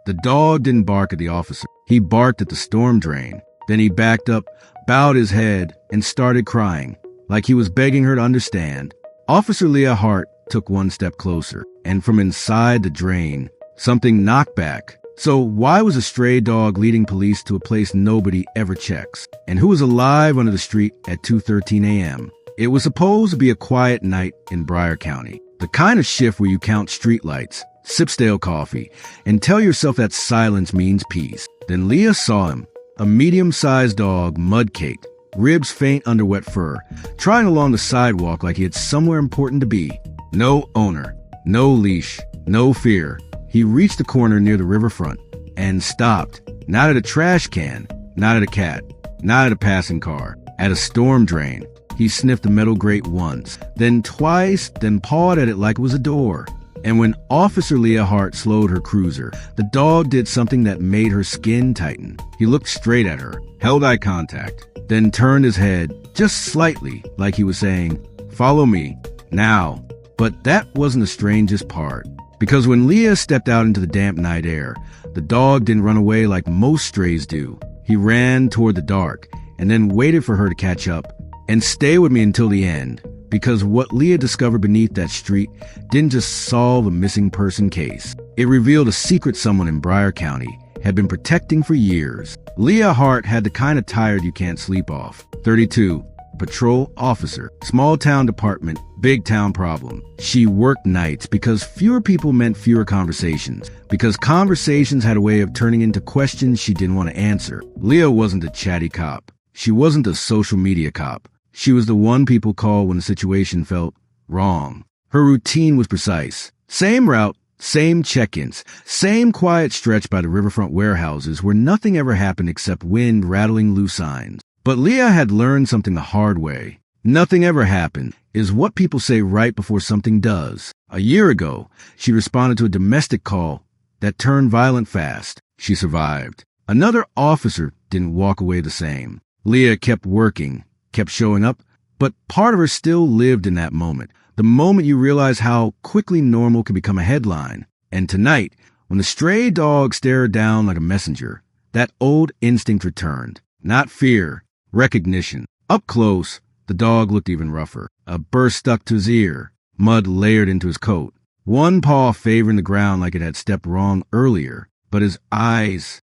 The dog didn't bark at the officer. He barked at the storm drain. Then he backed up, bowed his head, and started crying, like he was begging her to understand. Officer Leah Hart took one step closer, and from inside the drain, something knocked back. So why was a stray dog leading police to a place nobody ever checks? And who was alive under the street at 2:13 a.m.? It was supposed to be a quiet night in Briar County. The kind of shift where you count streetlights, sip stale coffee, and tell yourself that silence means peace. Then Leah saw him, a medium-sized dog, mud-caked, ribs faint under wet fur, trotting along the sidewalk like he had somewhere important to be. No owner, no leash, no fear. He reached the corner near the riverfront and stopped, not at a trash can, not at a cat, not at a passing car, at a storm drain. He sniffed the metal grate once, then twice, then pawed at it like it was a door. And when Officer Leah Hart slowed her cruiser, the dog did something that made her skin tighten. He looked straight at her, held eye contact, then turned his head just slightly, like he was saying, "Follow me, now." But that wasn't the strangest part. Because when Leah stepped out into the damp night air, the dog didn't run away like most strays do. He ran toward the dark and then waited for her to catch up. And stay with me until the end, because what Leah discovered beneath that street didn't just solve a missing person case. It revealed a secret someone in Briar County had been protecting for years. Leah Hart had the kind of tired you can't sleep off. 32, patrol officer, small town department, big town problem. She worked nights because fewer people meant fewer conversations, because conversations had a way of turning into questions she didn't want to answer. Leah wasn't a chatty cop. She wasn't a social media cop. She was the one people called when the situation felt wrong. Her routine was precise. Same route, same check-ins, same quiet stretch by the riverfront warehouses where nothing ever happened except wind rattling loose signs. But Leah had learned something the hard way. Nothing ever happened is what people say right before something does. A year ago, she responded to a domestic call that turned violent fast. She survived. Another officer didn't walk away the same. Leah kept working, kept showing up, but part of her still lived in that moment. The moment you realize how quickly normal can become a headline. And tonight, when the stray dog stared down like a messenger, that old instinct returned. Not fear, recognition. Up close, the dog looked even rougher. A burr stuck to his ear, mud layered into his coat. One paw favoring the ground like it had stepped wrong earlier. But his eyes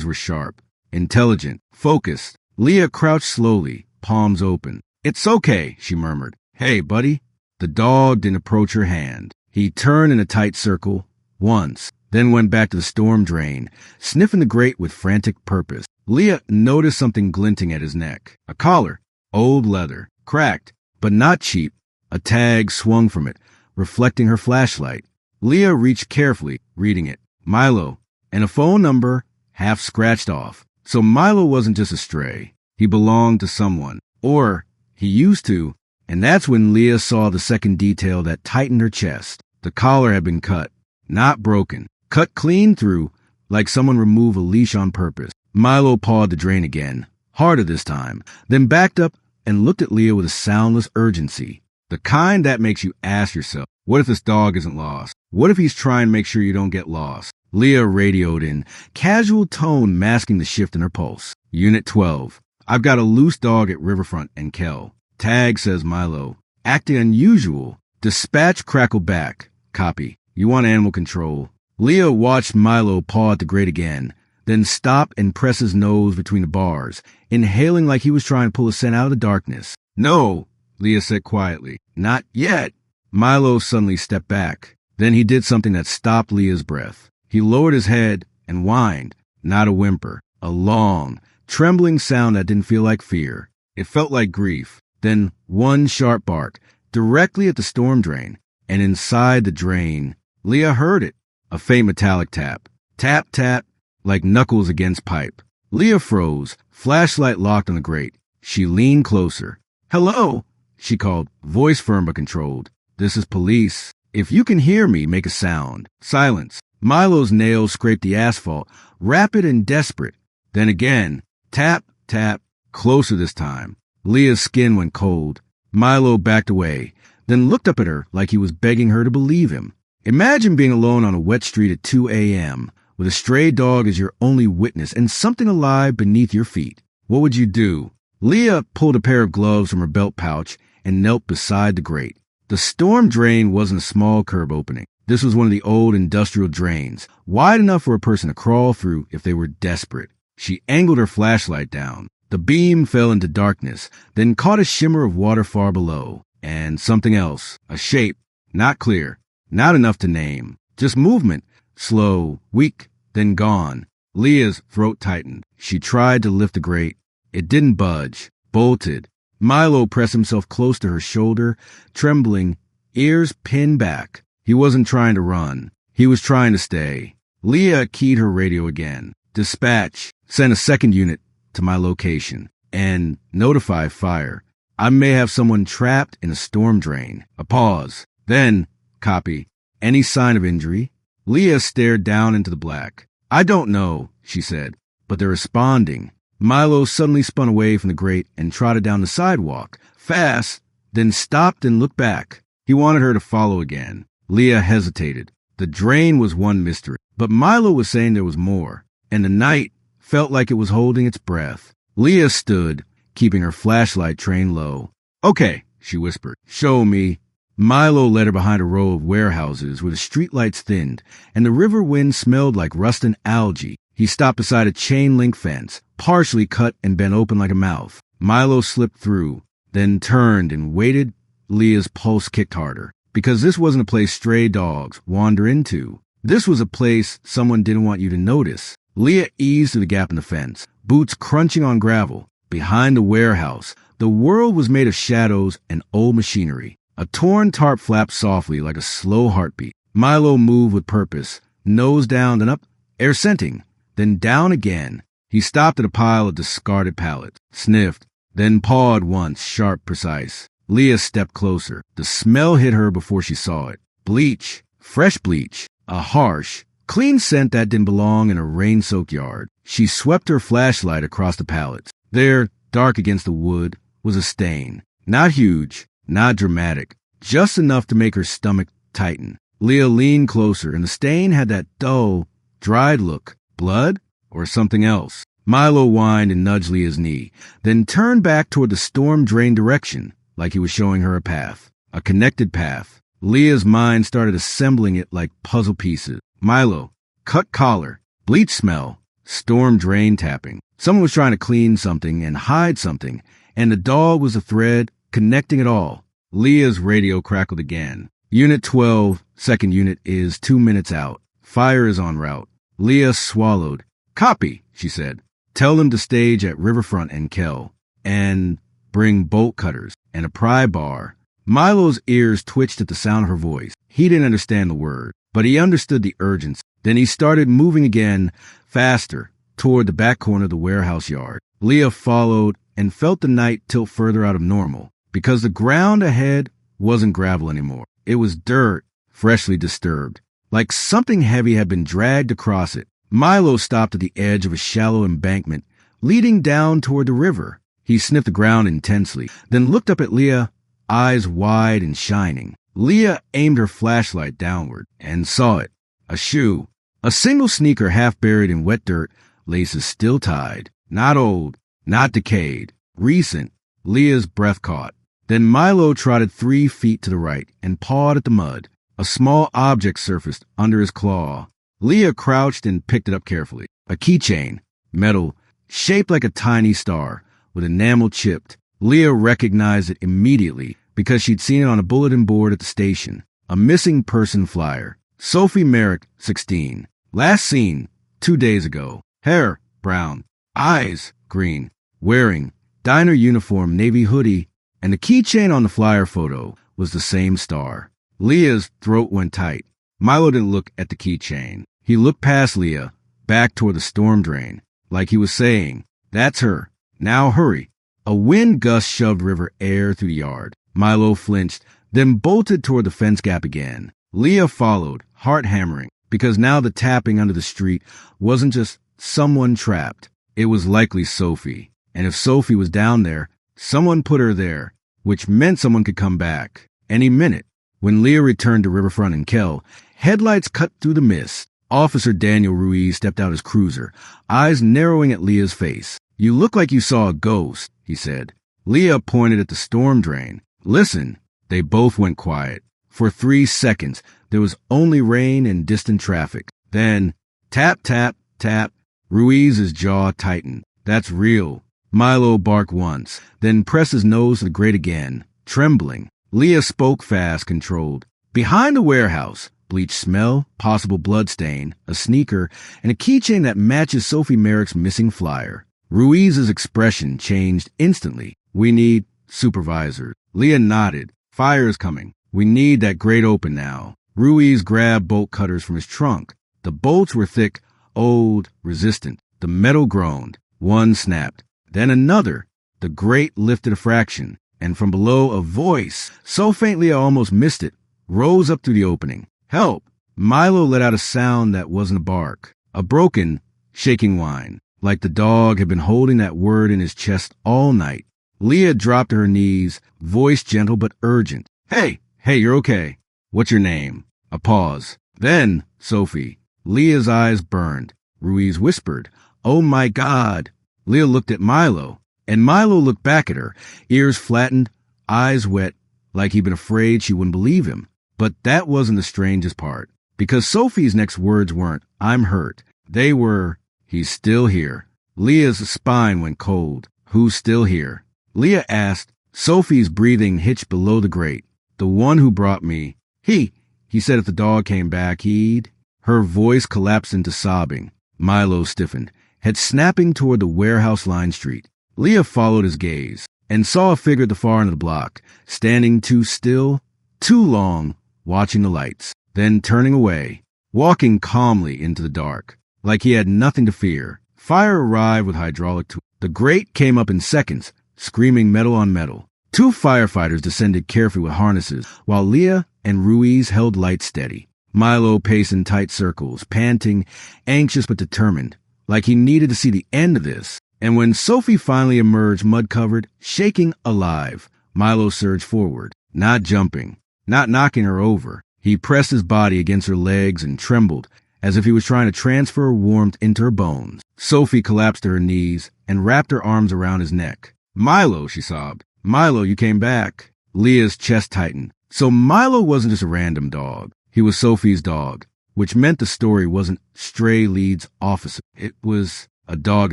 were sharp, intelligent, focused. Leah crouched slowly, palms open. "It's okay," she murmured. "Hey, buddy." The dog didn't approach her hand. He turned in a tight circle once, then went back to the storm drain, sniffing the grate with frantic purpose. Leah noticed something glinting at his neck. A collar, old leather, cracked, but not cheap. A tag swung from it, reflecting her flashlight. Leah reached carefully, reading it. Milo, and a phone number half scratched off. So Milo wasn't just a stray. He belonged to someone. Or he used to. And that's when Leah saw the second detail that tightened her chest. The collar had been cut, not broken. Cut clean through, like someone removed a leash on purpose. Milo pawed the drain again, harder this time, then backed up and looked at Leah with a soundless urgency. The kind that makes you ask yourself, what if this dog isn't lost? What if he's trying to make sure you don't get lost? Leah radioed in, casual tone masking the shift in her pulse. Unit 12. I've got a loose dog at Riverfront and Kell. Tag says Milo. Acting unusual. Dispatch crackled back. Copy. You want animal control. Leah watched Milo paw at the grate again, then stop and press his nose between the bars, inhaling like he was trying to pull a scent out of the darkness. No, Leah said quietly. Not yet. Milo suddenly stepped back. Then he did something that stopped Leah's breath. He lowered his head and whined, not a whimper, a long, trembling sound that didn't feel like fear. It felt like grief. Then one sharp bark, directly at the storm drain, and inside the drain, Leah heard it, a faint metallic tap. Tap, tap, like knuckles against pipe. Leah froze, flashlight locked on the grate. She leaned closer. Hello, she called, voice firm but controlled. This is police. If you can hear me, make a sound. Silence. Milo's nails scraped the asphalt, rapid and desperate. Then again, tap, tap, closer this time. Leah's skin went cold. Milo backed away, then looked up at her like he was begging her to believe him. Imagine being alone on a wet street at 2 a.m., with a stray dog as your only witness and something alive beneath your feet. What would you do? Leah pulled a pair of gloves from her belt pouch and knelt beside the grate. The storm drain wasn't a small curb opening. This was one of the old industrial drains, wide enough for a person to crawl through if they were desperate. She angled her flashlight down. The beam fell into darkness, then caught a shimmer of water far below, and something else, a shape, not clear, not enough to name, just movement, slow, weak, then gone. Leah's throat tightened. She tried to lift the grate. It didn't budge, bolted. Milo pressed himself close to her shoulder, trembling, ears pinned back. He wasn't trying to run. He was trying to stay. Leah keyed her radio again. Dispatch. Send a second unit to my location. And notify fire. I may have someone trapped in a storm drain. A pause. Then, copy. Any sign of injury? Leah stared down into the black. I don't know, she said, but they're responding. Milo suddenly spun away from the grate and trotted down the sidewalk, fast, then stopped and looked back. He wanted her to follow again. Leah hesitated. The drain was one mystery, but Milo was saying there was more, and the night felt like it was holding its breath. Leah stood, keeping her flashlight trained low. Okay, she whispered. Show me. Milo led her behind a row of warehouses where the streetlights thinned, and the river wind smelled like rust and algae. He stopped beside a chain-link fence, partially cut and bent open like a mouth. Milo slipped through, then turned and waited. Leah's pulse kicked harder, because this wasn't a place stray dogs wander into. This was a place someone didn't want you to notice. Leah eased through the gap in the fence, boots crunching on gravel. Behind the warehouse, the world was made of shadows and old machinery. A torn tarp flapped softly like a slow heartbeat. Milo moved with purpose, nose down and up, air scenting, then down again. He stopped at a pile of discarded pallets, sniffed, then pawed once, sharp, precise. Leah stepped closer. The smell hit her before she saw it. Bleach, fresh bleach, a harsh, clean scent that didn't belong in a rain-soaked yard. She swept her flashlight across the pallets. There, dark against the wood, was a stain. Not huge, not dramatic, just enough to make her stomach tighten. Leah leaned closer, and the stain had that dull, dried look. Blood? Or something else? Milo whined and nudged Leah's knee, then turned back toward the storm drain direction, like he was showing her a path. A connected path. Leah's mind started assembling it like puzzle pieces. Milo, cut collar, bleach smell, storm drain tapping. Someone was trying to clean something and hide something, and the dog was a thread connecting it all. Leah's radio crackled again. Unit 12, second unit is 2 minutes out. Fire is en route. Leah swallowed. Copy, she said. Tell them to stage at Riverfront and Kell. And bring bolt cutters and a pry bar. Milo's ears twitched at the sound of her voice. He didn't understand the word, but he understood the urgency. Then he started moving again, faster, toward the back corner of the warehouse yard. Leah followed and felt the night tilt further out of normal, because the ground ahead wasn't gravel anymore. It was dirt, freshly disturbed, like something heavy had been dragged across it. Milo stopped at the edge of a shallow embankment leading down toward the river. He sniffed the ground intensely, then looked up at Leah, eyes wide and shining. Leah aimed her flashlight downward and saw it. A shoe. A single sneaker half buried in wet dirt, laces still tied. Not old, not decayed. Recent. Leah's breath caught. Then Milo trotted 3 feet to the right and pawed at the mud. A small object surfaced under his claw. Leah crouched and picked it up carefully. A keychain. Metal. Shaped like a tiny star, with enamel chipped. Leah recognized it immediately because she'd seen it on a bulletin board at the station. A missing person flyer. Sophie Merrick, 16. Last seen 2 days ago. Hair, brown. Eyes, green. Wearing diner uniform, navy hoodie, and the keychain on the flyer photo was the same star. Leah's throat went tight. Milo didn't look at the keychain. He looked past Leah, back toward the storm drain, like he was saying, "That's her. Now hurry." A wind gust shoved river air through the yard. Milo flinched, then bolted toward the fence gap again. Leah followed, heart hammering, because now the tapping under the street wasn't just someone trapped. It was likely Sophie. And if Sophie was down there, someone put her there, which meant someone could come back any minute. When Leah returned to Riverfront and Kell, headlights cut through the mist. Officer Daniel Ruiz stepped out his cruiser, eyes narrowing at Leah's face. "You look like you saw a ghost," he said. Leah pointed at the storm drain. "Listen." They both went quiet. For 3 seconds, there was only rain and distant traffic. Then, tap, tap, tap. Ruiz's jaw tightened. "That's real." Milo barked once, then pressed his nose to the grate again, trembling. Leah spoke fast, controlled. "Behind the warehouse. Bleach smell, possible blood stain, a sneaker, and a keychain that matches Sophie Merrick's missing flyer." Ruiz's expression changed instantly. "We need supervisors." Leah nodded. "Fire's coming. We need that grate open now." Ruiz grabbed bolt cutters from his trunk. The bolts were thick, old, resistant. The metal groaned. One snapped. Then another. The grate lifted a fraction, and from below a voice, so faintly I almost missed it, rose up through the opening. "Help!" Milo let out a sound that wasn't a bark. A broken, shaking whine, like the dog had been holding that word in his chest all night. Leah dropped to her knees, voice gentle but urgent. Hey, you're okay. What's your name?" A pause. Then, "Sophie." Leah's eyes burned. Ruiz whispered, "Oh my God." Leah looked at Milo, and Milo looked back at her, ears flattened, eyes wet, like he'd been afraid she wouldn't believe him. But that wasn't the strangest part, because Sophie's next words weren't, "I'm hurt." They were, "He's still here." Leah's spine went cold. "Who's still here?" Leah asked. Sophie's breathing hitched below the grate. "The one who brought me. He said if the dog came back, he'd..." Her voice collapsed into sobbing. Milo stiffened, head snapping toward the warehouse-lined street. Leah followed his gaze and saw a figure at the far end of the block, standing too still, too long, watching the lights, then turning away, walking calmly into the dark, like he had nothing to fear. Fire arrived with hydraulic tools. The grate came up in seconds, screaming metal on metal. 2 firefighters descended carefully with harnesses, while Leah and Ruiz held lights steady. Milo paced in tight circles, panting, anxious but determined, like he needed to see the end of this. And when Sophie finally emerged mud-covered, shaking alive, Milo surged forward, not jumping, not knocking her over. He pressed his body against her legs and trembled, as if he was trying to transfer warmth into her bones. Sophie collapsed to her knees and wrapped her arms around his neck. "Milo," she sobbed. "Milo, you came back." Leah's chest tightened. So Milo wasn't just a random dog. He was Sophie's dog, which meant the story wasn't stray leads officer. It was a dog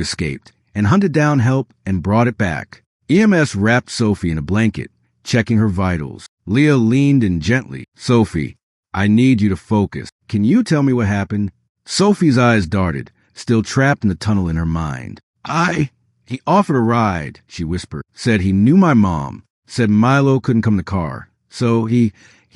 escaped and hunted down help and brought it back. EMS wrapped Sophie in a blanket, checking her vitals. Leah leaned in gently. "Sophie, I need you to focus. Can you tell me what happened?" Sophie's eyes darted, still trapped in the tunnel in her mind. He offered a ride," she whispered. "Said he knew my mom. Said Milo couldn't come in the car. So he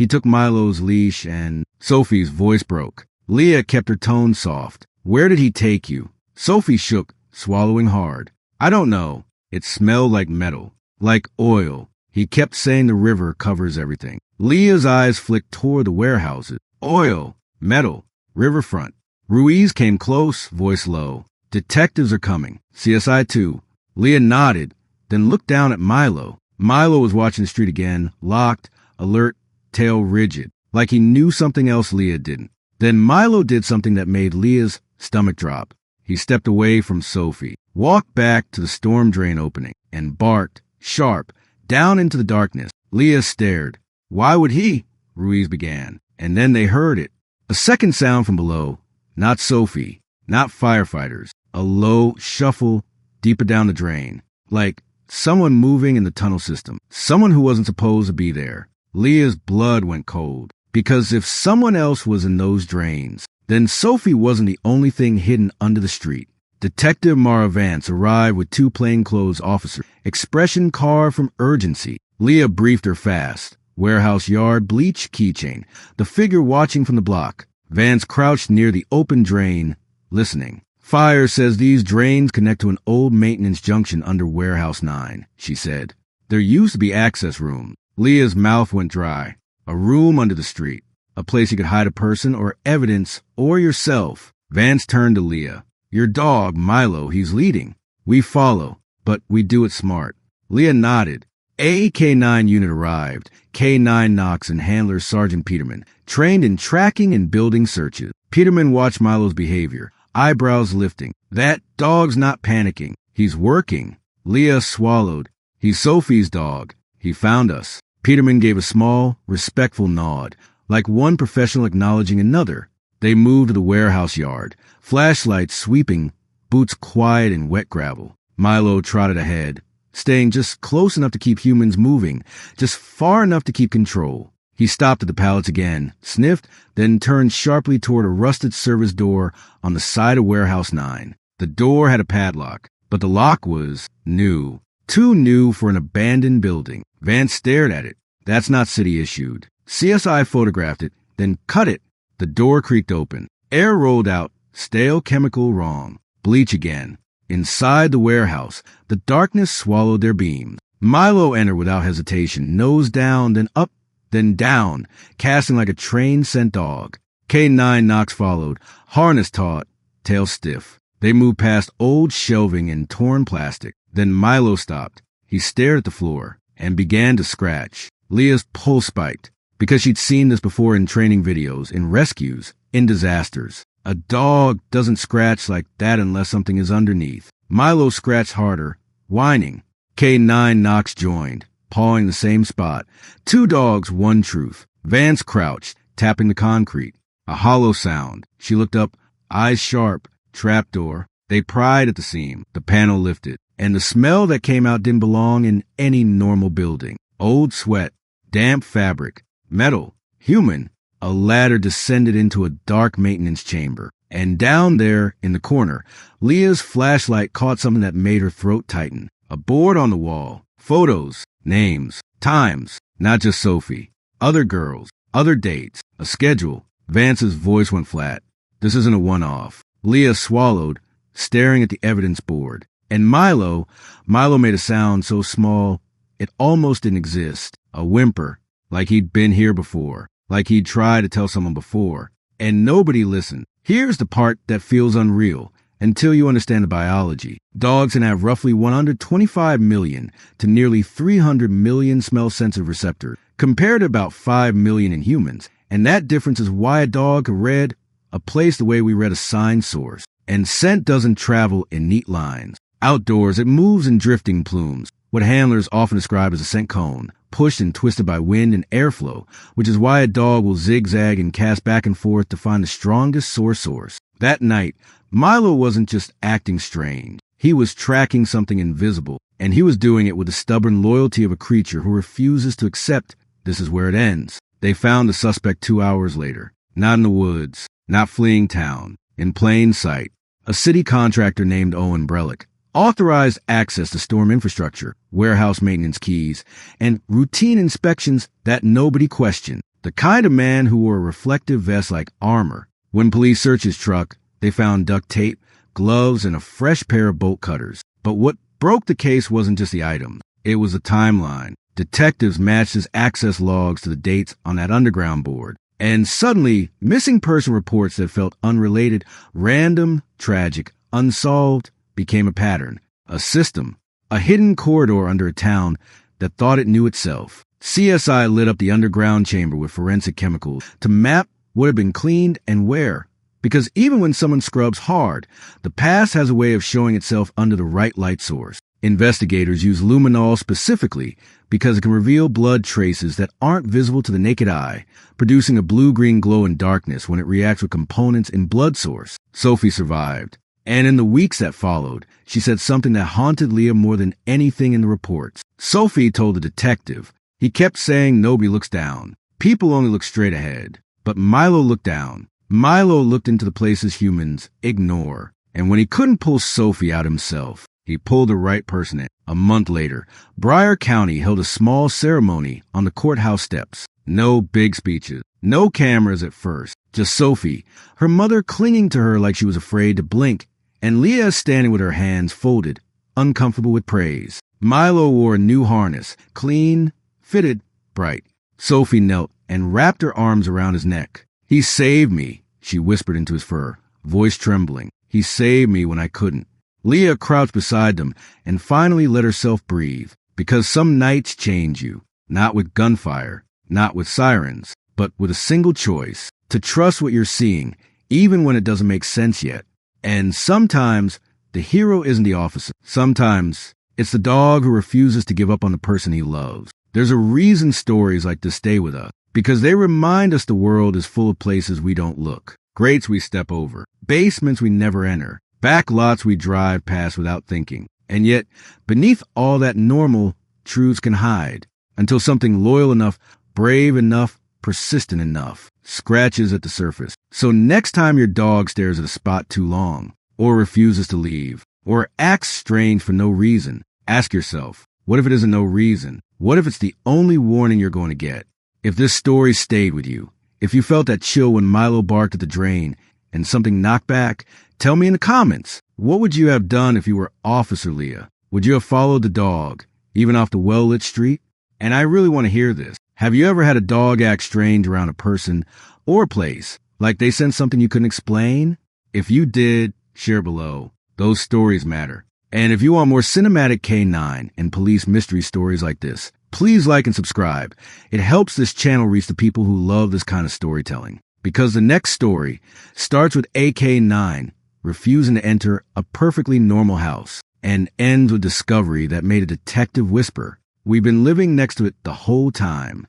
took Milo's leash and..." Sophie's voice broke. Leah kept her tone soft. "Where did he take you?" Sophie shook, swallowing hard. "I don't know. It smelled like metal. Like oil. He kept saying the river covers everything." Leah's eyes flicked toward the warehouses. Oil, metal, riverfront. Ruiz came close, voice low. "Detectives are coming. CSI 2. Leah nodded, then looked down at Milo. Milo was watching the street again, locked, alert, tail rigid, like he knew something else Leah didn't. Then Milo did something that made Leah's stomach drop. He stepped away from Sophie, walked back to the storm drain opening, and barked, sharp, down into the darkness. Leah stared. "Why would he?" Ruiz began, and then they heard it. A second sound from below. Not Sophie, not firefighters. A low shuffle deeper down the drain, like someone moving in the tunnel system, someone who wasn't supposed to be there. Leah's blood went cold, because if someone else was in those drains, then Sophie wasn't the only thing hidden under the street. Detective Mara Vance arrived with 2 plainclothes officers, expression carved from urgency. Leah briefed her fast. Warehouse yard, bleach, keychain, the figure watching from the block. Vance crouched near the open drain, listening. "Fire says these drains connect to an old maintenance junction under Warehouse 9, she said. "There used to be access rooms." Leah's mouth went dry. A room under the street. A place you could hide a person or evidence or yourself. Vance turned to Leah. "Your dog, Milo, he's leading. We follow, but we do it smart." Leah nodded. A K9 unit arrived. K9 Knox and handler Sergeant Peterman, trained in tracking and building searches. Peterman watched Milo's behavior, eyebrows lifting. That dog's not panicking. He's working. Leah swallowed. He's Sophie's dog. He found us. Peterman gave a small, respectful nod, like one professional acknowledging another. They moved to the warehouse yard, flashlights sweeping, boots quiet in wet gravel. Milo trotted ahead, staying just close enough to keep humans moving, just far enough to keep control. He stopped at the pallets again, sniffed, then turned sharply toward a rusted service door on the side of Warehouse 9. The door had a padlock, but the lock was new. Too new for an abandoned building. Vance stared at it. That's not city issued. CSI photographed it, then cut it. The door creaked open. Air rolled out. Stale chemical wrong. Bleach again. Inside the warehouse, the darkness swallowed their beams. Milo entered without hesitation, nose down, then up, then down, casting like a train-sent dog. K9 Knox followed, harness taut, tail stiff. They moved past old shelving and torn plastic. Then Milo stopped. He stared at the floor and began to scratch. Leah's pulse spiked because she'd seen this before in training videos, in rescues, in disasters. A dog doesn't scratch like that unless something is underneath. Milo scratched harder, whining. K9 Knox joined, pawing the same spot. Two dogs, one truth. Vance crouched, tapping the concrete. A hollow sound. She looked up, eyes sharp, trapdoor. They pried at the seam. The panel lifted. And the smell that came out didn't belong in any normal building. Old sweat, damp fabric, metal, human. A ladder descended into a dark maintenance chamber. And down there, in the corner, Leah's flashlight caught something that made her throat tighten. A board on the wall. Photos, names, times. Not just Sophie. Other girls, other dates, a schedule. Vance's voice went flat. This isn't a one-off. Leah swallowed, staring at the evidence board. And Milo made a sound so small it almost didn't exist. A whimper, like he'd been here before, like he'd tried to tell someone before. And nobody listened. Here's the part that feels unreal until you understand the biology. Dogs can have roughly 125 million to nearly 300 million smell-sensitive receptors, compared to about 5 million in humans. And that difference is why a dog can read a place the way we read a sign source. And scent doesn't travel in neat lines. Outdoors, it moves in drifting plumes, what handlers often describe as a scent cone, pushed and twisted by wind and airflow, which is why a dog will zigzag and cast back and forth to find the strongest source. That night, Milo wasn't just acting strange. He was tracking something invisible, and he was doing it with the stubborn loyalty of a creature who refuses to accept this is where it ends. They found the suspect 2 hours later, not in the woods, not fleeing town, in plain sight. A city contractor named Owen Brelick. Authorized access to storm infrastructure, warehouse maintenance keys, and routine inspections that nobody questioned. The kind of man who wore a reflective vest like armor. When police searched his truck, they found duct tape, gloves, and a fresh pair of bolt cutters. But what broke the case wasn't just the items. It was the timeline. Detectives matched his access logs to the dates on that underground board. And suddenly, missing person reports that felt unrelated, random, tragic, unsolved, became a pattern, a system, a hidden corridor under a town that thought it knew itself. CSI lit up the underground chamber with forensic chemicals to map what had been cleaned and where. Because even when someone scrubs hard, the past has a way of showing itself under the right light source. Investigators use luminol specifically because it can reveal blood traces that aren't visible to the naked eye, producing a blue-green glow in darkness when it reacts with components in blood source. Sophie survived. And in the weeks that followed, she said something that haunted Leah more than anything in the reports. Sophie told the detective, he kept saying nobody looks down. People only look straight ahead. But Milo looked down. Milo looked into the places humans ignore. And when he couldn't pull Sophie out himself, he pulled the right person in. A month later, Briar County held a small ceremony on the courthouse steps. No big speeches. No cameras at first. Just Sophie, her mother clinging to her like she was afraid to blink, and Leah standing with her hands folded, uncomfortable with praise. Milo wore a new harness, clean, fitted, bright. Sophie knelt and wrapped her arms around his neck. He saved me, she whispered into his fur, voice trembling. He saved me when I couldn't. Leah crouched beside them and finally let herself breathe, because some nights change you, not with gunfire, not with sirens, but with a single choice, to trust what you're seeing, even when it doesn't make sense yet. And sometimes the hero isn't the officer. Sometimes it's the dog who refuses to give up on the person he loves. There's a reason stories like this stay with us, because they remind us the world is full of places we don't look, grates we step over, basements we never enter, back lots we drive past without thinking. And yet, beneath all that, normal truths can hide until something loyal enough, brave enough, persistent enough scratches at the surface. So next time your dog stares at a spot too long, or refuses to leave, or acts strange for no reason, ask yourself, what if it isn't no reason? What if it's the only warning you're going to get? If this story stayed with you, if you felt that chill when Milo barked at the drain and something knocked back, tell me in the comments. What would you have done if you were Officer Leah? Would you have followed the dog, even off the well-lit street? And I really want to hear this. Have you ever had a dog act strange around a person or a place, like they sensed something you couldn't explain? If you did, share below. Those stories matter. And if you want more cinematic K9 and police mystery stories like this, please like and subscribe. It helps this channel reach the people who love this kind of storytelling. Because the next story starts with AK9 refusing to enter a perfectly normal house and ends with discovery that made a detective whisper, "We've been living next to it the whole time."